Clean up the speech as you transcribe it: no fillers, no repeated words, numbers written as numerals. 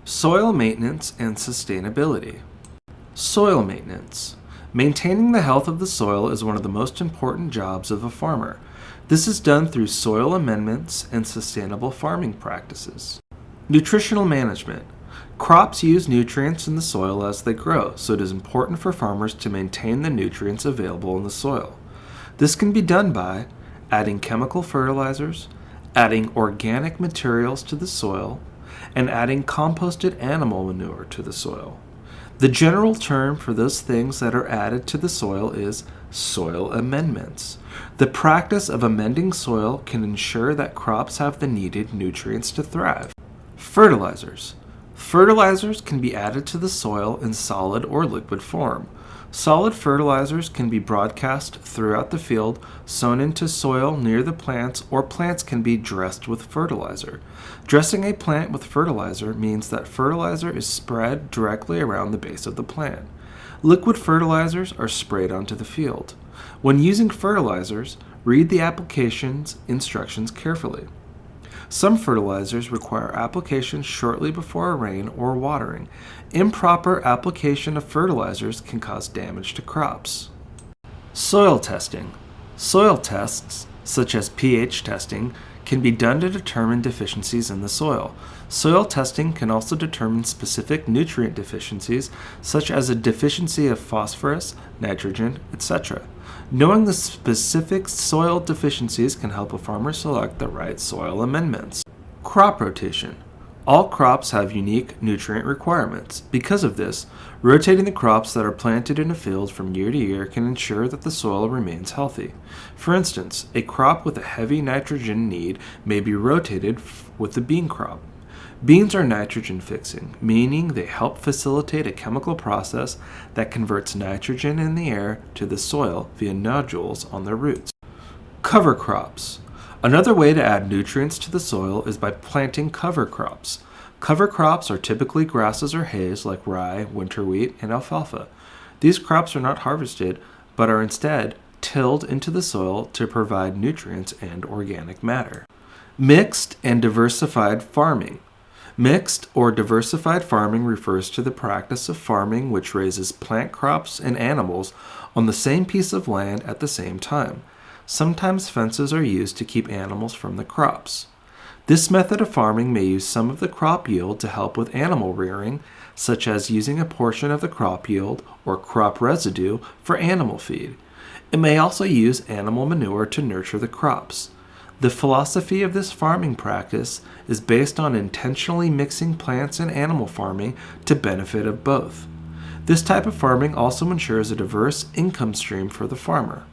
Soil maintenance and sustainability. Soil maintenance. Maintaining the health of the soil is one of the most important jobs of a farmer. This is done through soil amendments and sustainable farming practices. Nutritional management. Crops use nutrients in the soil as they grow, so it is important for farmers to maintain the nutrients available in the soil. This can be done by adding chemical fertilizers, adding organic materials to the soil, and adding composted animal manure to the soil. The general term for those things that are added to the soil is soil amendments. The practice of amending soil can ensure that crops have the needed nutrients to thrive. Fertilizers. Fertilizers can be added to the soil in solid or liquid form. Solid fertilizers can be broadcast throughout the field, sown into soil near the plants, or plants can be dressed with fertilizer. Dressing a plant with fertilizer means that fertilizer is spread directly around the base of the plant. Liquid fertilizers are sprayed onto the field. When using fertilizers, read the application's instructions carefully. Some fertilizers require application shortly before a rain or watering. Improper application of fertilizers can cause damage to crops. Soil testing. Soil tests, such as pH testing, can be done to determine deficiencies in the soil. Soil testing can also determine specific nutrient deficiencies, such as a deficiency of phosphorus, nitrogen, etc. Knowing the specific soil deficiencies can help a farmer select the right soil amendments. Crop rotation. All crops have unique nutrient requirements. Because of this, rotating the crops that are planted in a field from year to year can ensure that the soil remains healthy. For instance, a crop with a heavy nitrogen need may be rotated with the bean crop. Beans are nitrogen fixing, meaning they help facilitate a chemical process that converts nitrogen in the air to the soil via nodules on their roots. Cover crops. Another way to add nutrients to the soil is by planting cover crops. Cover crops are typically grasses or hays like rye, winter wheat, and alfalfa. These crops are not harvested, but are instead tilled into the soil to provide nutrients and organic matter. Mixed and diversified farming. Mixed or diversified farming refers to the practice of farming which raises plant crops and animals on the same piece of land at the same time. Sometimes fences are used to keep animals from the crops. This method of farming may use some of the crop yield to help with animal rearing, such as using a portion of the crop yield or crop residue for animal feed. It may also use animal manure to nurture the crops. The philosophy of this farming practice is based on intentionally mixing plants and animal farming to benefit of both. This type of farming also ensures a diverse income stream for the farmer.